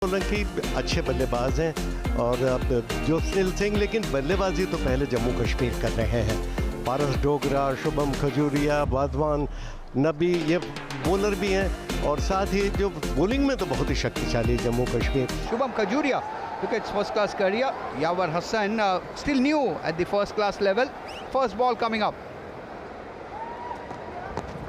सोलंकी अच्छे बल्लेबाज हैं और अब जोसनिल सिंह, लेकिन बल्लेबाजी तो पहले जम्मू कश्मीर कर रहे हैं। पारस डोगरा, शुभम खजूरिया, वाधवान, नबी, ये बॉलर भी हैं और साथ ही जो बॉलिंग में तो बहुत ही शक्तिशाली Jammu Kashmir. Shubham Kajuria, look at his first class career. Yawar Hassan, still new at the first class level. First ball coming up.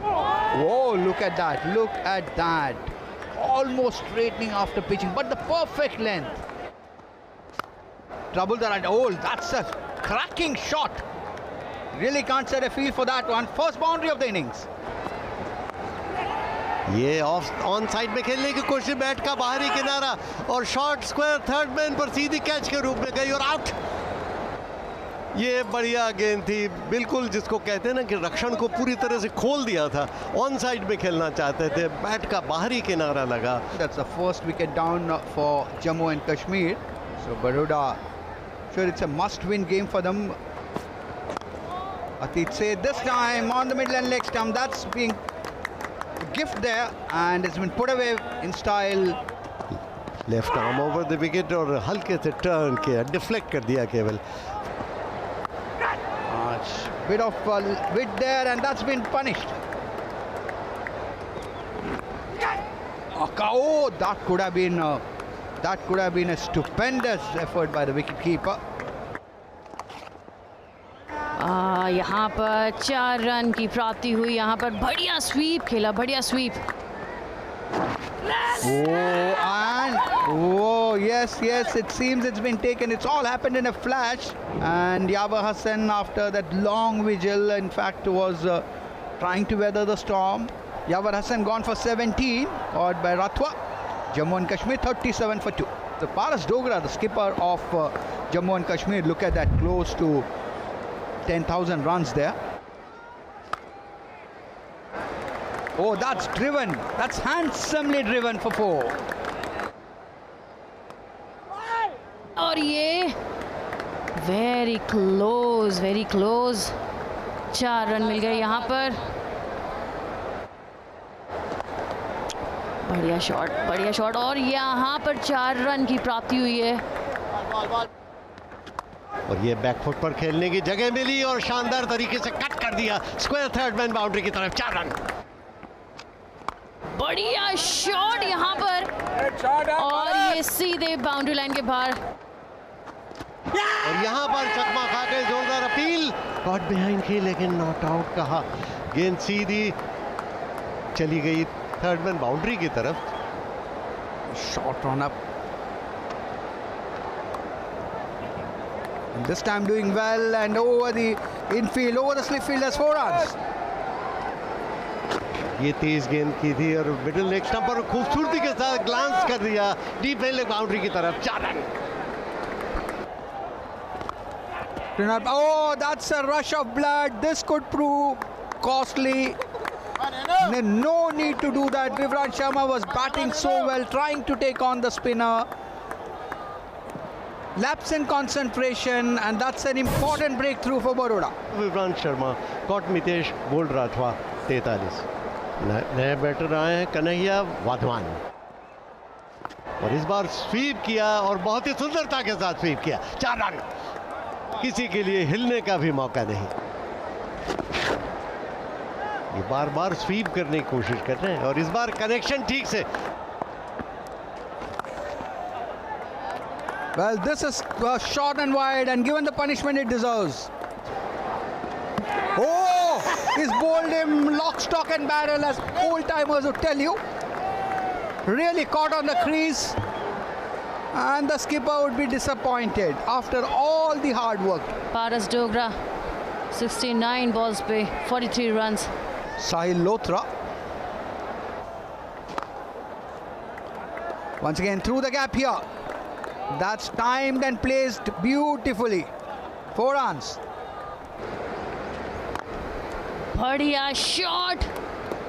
Whoa, look at that, look at that. Almost straightening after pitching, but the perfect length. Trouble that, oh, that's a cracking shot. Really can't set a field for that one. First boundary of the innings. ये on side में खेलने की कोशिश, bat का बाहरी किनारा और short square third man पर सीधी कैच के रूप में गई और आउट। ये बढ़िया गेंद थी, बिल्कुल जिसको कहते हैं ना कि रक्षण को पूरी तरह से खोल दिया था। ऑन साइड में खेलना चाहते थे, बैट का बाहरी किनारा लगा। That's the first wicket down for Jammu and Kashmir. So Baroda, sure it's a must-win game for them. Atit said this time on the middle and leg stump. That's being a gift there, and it's been put away in style. Left arm over the wicket और हल्के से turn किया, deflect कर दिया केवल। Bit of width there, and that's been punished. Oh, that could have been a stupendous effort by the wicketkeeper. यहाँ पर 4 run की प्राप्ति हुई। यहाँ पर बढ़िया स्वीप खेला, बढ़िया SVEEP. Oh, yes, it seems it's been taken. It's all happened in a flash. And Yawar Hassan, after that long vigil, in fact, was trying to weather the storm. Yawar Hassan gone for 17, caught by Rathwa. Jammu and Kashmir 37 for 2. The Paras Dogra, the skipper of Jammu and Kashmir, look at that, close to 10,000 runs there. Oh, that's driven. That's handsomely driven for 4. और ये very close 4 run मिल गए यहाँ पर। बढ़िया shot और यहाँ पर 4 run की प्राप्ति हुई है। और ये बैकफुट पर खेलने की जगह मिली और शानदार तरीके से कट कर दिया स्क्वायर थर्ड मैन बाउंड्री की तरफ। 4 रन। बढ़िया शॉट यहाँ पर और ये सीधे बाउंड्री लाइन के बाहर। और यहाँ पर चकमा खा के जोरदार अपील, कॉट बिहाइंड की, लेकिन नॉट आउट कहा। गेंद सीधी चली गई थर्ड मैन बाउंड्री की तरफ। Shot on up. And this time doing well, and over the infield, over the slip field as 4 runs. ये तेज गेंद की थी और मिडिल लेग स्टंप पर खूबसूरती के साथ ग्लांस कर दिया डीप लेग बाउंड्री की तरफ। 4 run. Oh, that's a rush of blood. This could prove costly. No need to do that. Vivrant Sharma was batting so well, trying to take on the spinner. Lapse in concentration, and that's an important breakthrough for Baroda. Vivrant Sharma, caught Mitesh, bowled Rathwa 43। नए batter आए हैं कन्हैया वाधवान और इस बार SVEEP किया और बहुत ही सुंदरता के साथ स्वीप किया। 4 रन। किसी के लिए हिलने का भी मौका नहीं। ये बार बार स्वीप करने की कोशिश कर रहे हैं और इस बार कनेक्शन ठीक से। Well, this is short and wide, and given the punishment it deserves. Oh, he's bowled him lock, stock and barrel, as old timers would tell you. Really caught on the crease, and the skipper would be disappointed after all the hard work. Paras Dogra 69 balls पे 43 runs. Sahil Lothra once again through the gap here. That's timed and placed beautifully. 4 runs. बढ़िया shot,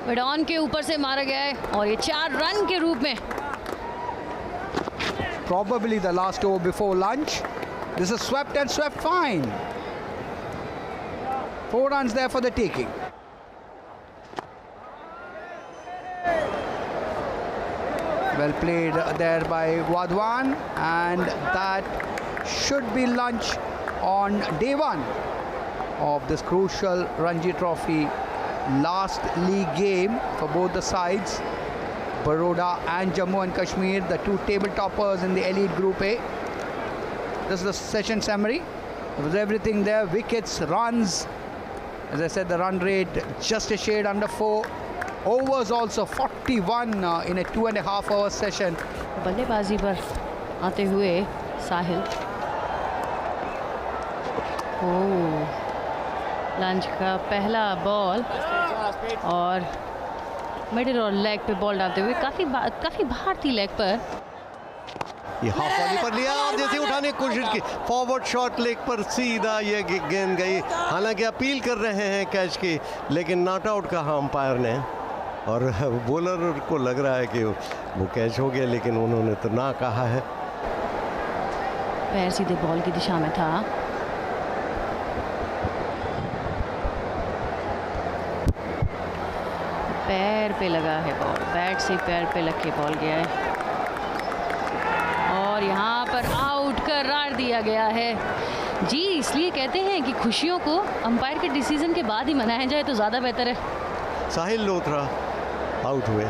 mid on के ऊपर से मारा गया है और ये 4 रन के रूप में। Probably the last over before lunch. This is swept and swept fine. 4 runs there for the taking. Well played there by Wadhwan, and that should be lunch on day one of this crucial Ranji Trophy last league game for both the sides. Baroda and Jammu and Kashmir, the two table toppers in the elite group A. This is the session summary. There was everything there: wickets, runs. As I said, the run rate just a shade under 4. Overs also 41 in a 2.5 hour session. बल्लेबाजी पर आते हुए साहिल, lunch का पहला ball और middle और leg पे ball डालते हुए काफी बाहर थी लेग पर। ये हाफ वॉली पर लिया और जैसे उठाने की कोशिश की, फॉरवर्ड शॉट लेग पर सीधा ये गेंद गई। हालांकि अपील कर रहे हैं कैच की, लेकिन नॉट आउट कहा अंपायर ने, और बॉलर को लग रहा है कि वो कैच हो गया, लेकिन उन्होंने तो ना कहा है। पैर सीधे बॉल की दिशा में था। पैर पे लगा है बॉल, बैट से पैर पे लग के बॉल गया है और यहाँ पर आउट करार दिया गया है। जी, इसलिए कहते हैं कि खुशियों को अंपायर के डिसीजन के बाद ही मनाया जाए तो ज़्यादा बेहतर है। साहिल लोथरा आउट हुए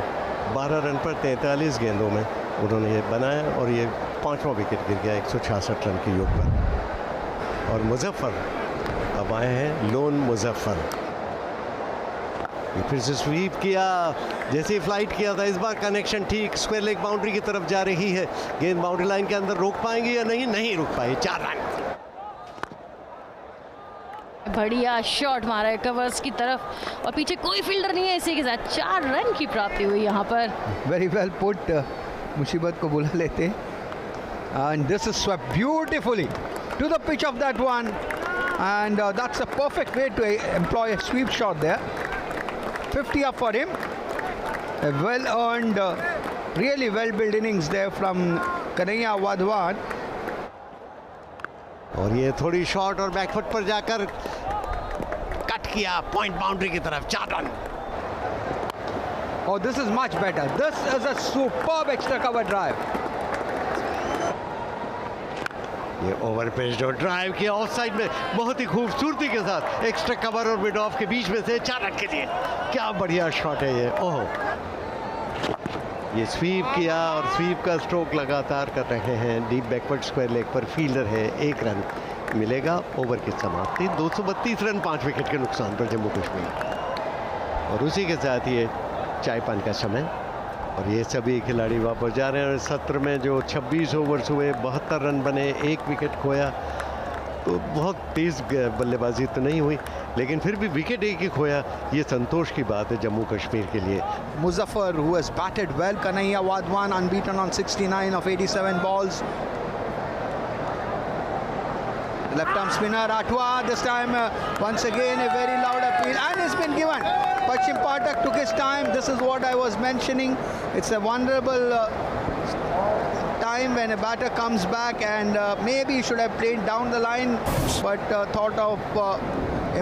12 रन पर 43 गेंदों में उन्होंने ये बनाया, और ये 5वां विकेट गिर गया 166 रन के योग पर। और मुजफ्फर अब आए हैं, लोन मुजफ्फर। ये फिर से स्वीप किया, जैसे ही फ्लाइट किया था। इस बार कनेक्शन ठीक स्क्वायर लेग बाउंड्री की तरफ जा रही है। गेंद बाउंड्री लाइन के अंदर रोक पाएंगे या नहीं? नहीं रोक पाए। 4 रन। बढ़िया शॉट मारा है कवर्स की तरफ और पीछे कोई फील्डर नहीं है। इसी के साथ 4 रन की प्राप्ति हुई यहाँ पर। वेरी वेल पुट, मुसीबत को बुला लेते। And this is swept beautifully to the pitch of that one, and that's a perfect way to employ a sweep shot there. 50 up for him. A well earned, really well built innings there from Kanhaiya Wadhwan. और ये थोड़ी shot और back foot पर जाकर cut किया point boundary की तरफ। 4 run. Oh, this is much better. This is a superb extra cover drive. ये ओवर पेस जो ड्राइव किया ऑफ साइड में बहुत ही खूबसूरती के साथ, एक्स्ट्रा कवर और मिड ऑफ के बीच में से 4 रन के लिए। क्या बढ़िया शॉट है ये। ओह, ये स्वीप किया और स्वीप का स्ट्रोक लगातार कर रहे हैं। डीप बैकवर्ड स्क्वायर लेग पर फील्डर है। 1 रन मिलेगा। ओवर की समाप्ति 232 रन 5 विकेट के नुकसान पर जम्मू कश्मीर। और उसी के साथ ये चाय पान का समय, और ये सभी खिलाड़ी वापस जा रहे हैं। और सत्र में जो 26 ओवर्स हुए, 72 रन बने, 1 विकेट खोया, तो बहुत तेज़ बल्लेबाजी तो नहीं हुई, लेकिन फिर भी विकेट एक ही खोया, ये संतोष की बात है जम्मू कश्मीर के लिए। Muzaffar, who has batted well. Kanhaiya Wadhwan unbeaten on 69 of 87 balls. Left arm spinner Atwa, this time once again a very loud appeal, and it's been given. Pachim Pathak took his time. This is what I was mentioning. It's a vulnerable time when a batter comes back, and maybe he should have played down the line, but thought of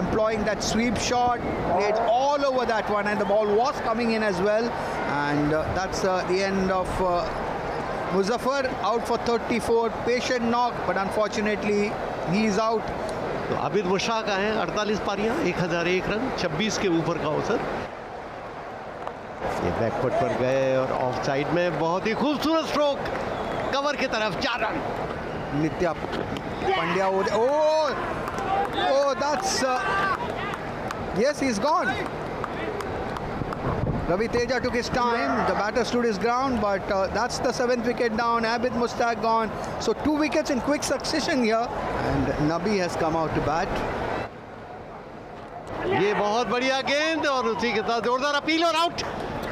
employing that sweep shot, played all over that one, and the ball was coming in as well, and that's the end of Muzaffar, out for 34. Patient knock, but unfortunately he is out. तो आबिद मुश्ताक आए हैं। 48 पारियां, 1001 run, 26 के ऊपर का औसत। ये back foot पर गए और ऑफ साइड में बहुत ही खूबसूरत स्ट्रोक कवर की तरफ। 4 run. Nitya Pandya, oh, that's yes, he's gone. Ravi Teja took his time. The batter stood his ground, but that's the 7th wicket down. Abid Mushtaq gone. So 2 wickets in quick succession here, and Nabi has come out to bat. ये बहुत बढ़िया गेंद और उसी के साथ जोरदार appeal और आउट।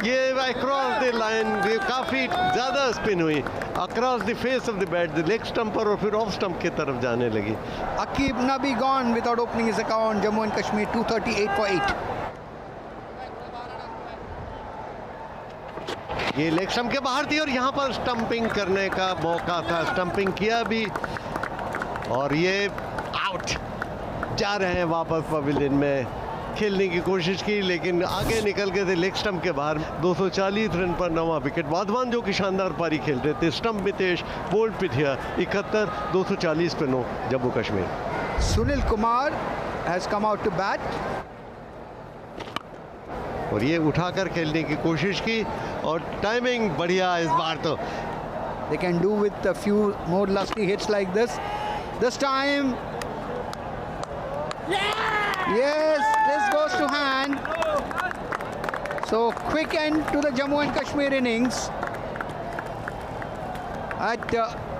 ये अक्रॉस द लाइन काफ़ी ज़्यादा स्पिन हुई, across the face of the bat, the leg stump पर, और फिर ऑफ स्टंप की तरफ जाने लगी। Aqib Nabi gone without opening his account. Jammu and Kashmir 238 for 8. ये लेग स्टंप के बाहर थी और यहाँ पर स्टंपिंग करने का मौका था, स्टंपिंग किया भी, और ये आउट। जा रहे हैं वापस पवेलियन में खेलने की कोशिश की, लेकिन आगे निकल गए थे लेग स्टंप के बाहर। 240 रन पर 9वां विकेट। वाधवान जो कि शानदार पारी खेल रहे थे। स्टंप मितेश, बोल्ट पिथिया 71, 240 पे 9 Jammu Kashmir. Sunil Kumar has come out to bat. और ये उठाकर खेलने की कोशिश की और टाइमिंग बढ़िया इस बार तो। They can do with a few more lusty hits like this. This time, yes, this goes to hand. So quick end to the Jammu and Kashmir innings.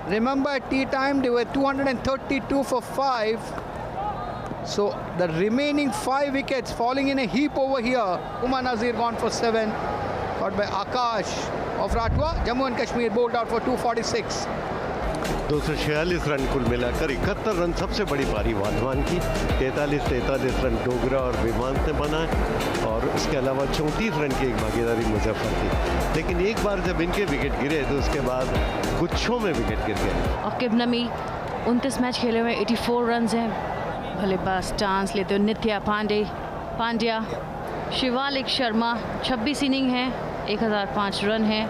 Remember at tea time they were 232 for 5. So the remaining 5 wickets falling in a heap over here. Umar Nazir gone for 7, caught by Akash of Ratwa. Jammu and Kashmir bowled out for 246. 246 run कुल मिलाकर 71 run सबसे बड़ी पारी वाधवान की। 43 run Dogra और विमान ने बनाए और उसके अलावा 34 रन की एक भागीदारी मुजफ्फर की। लेकिन एक बार जब इनके विकेट गिरे तो उसके बाद गुच्छों में विकेट गिर गए। अकीब नमी 29 मैच खेले हुए 84 रन हैं। बल्लेबाज चांस लेते हुए नित्या पांड्या, शिवालिक शर्मा 26 इनिंग है, 1005 रन है।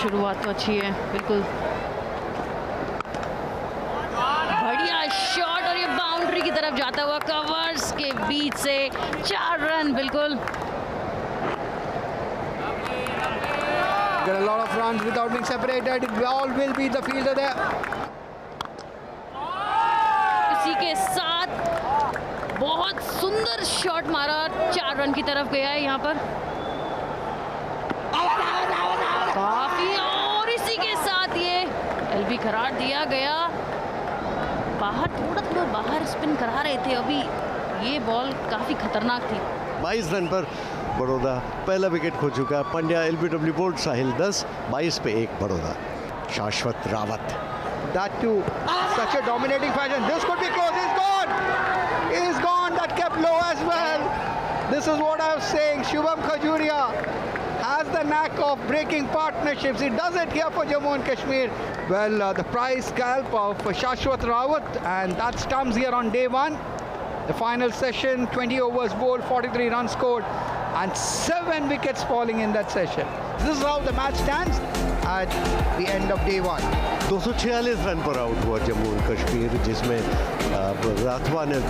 शुरुआत तो अच्छी है, बिल्कुल बढ़िया शॉट और ये बाउंड्री की तरफ जाता हुआ कवर्स के बीच से 4 रन। बिल्कुल Get a lot of runs without being separated. Ball will be the fielder there. इसी के साथ बहुत सुंदर शॉट मारा, 4 रन की तरफ गया है यहाँ पर काफी। और इसी के साथ ये एलबी करार दिया गया। बाहर थोड़ा बाहर स्पिन करा रहे थे अभी, ये बॉल काफी खतरनाक थी। 22 रन पर बड़ौदा पहला विकेट खो चुका है। पंड्या, एलबीडब्ल्यू बोल्ट, साहिल 10, 22 पे 1 बड़ौदा। शाश्वत Rawat, That too, such a dominating fashion. This could be close. He's gone. He's gone. That kept low as well. This is what I was saying. Shubham Khajuria has the knack of breaking partnerships. He does it here for Jammu and Kashmir. Well, the prize scalp of Shashwat Rawat, and that stumps here on day 1. The final session, 20 overs bowled, 43 runs scored, and 7 wickets falling in that session. This is how the match stands at the end of day 1. 246 run पर out हुआ Jammu and Kashmir, जिसमें राठवा ने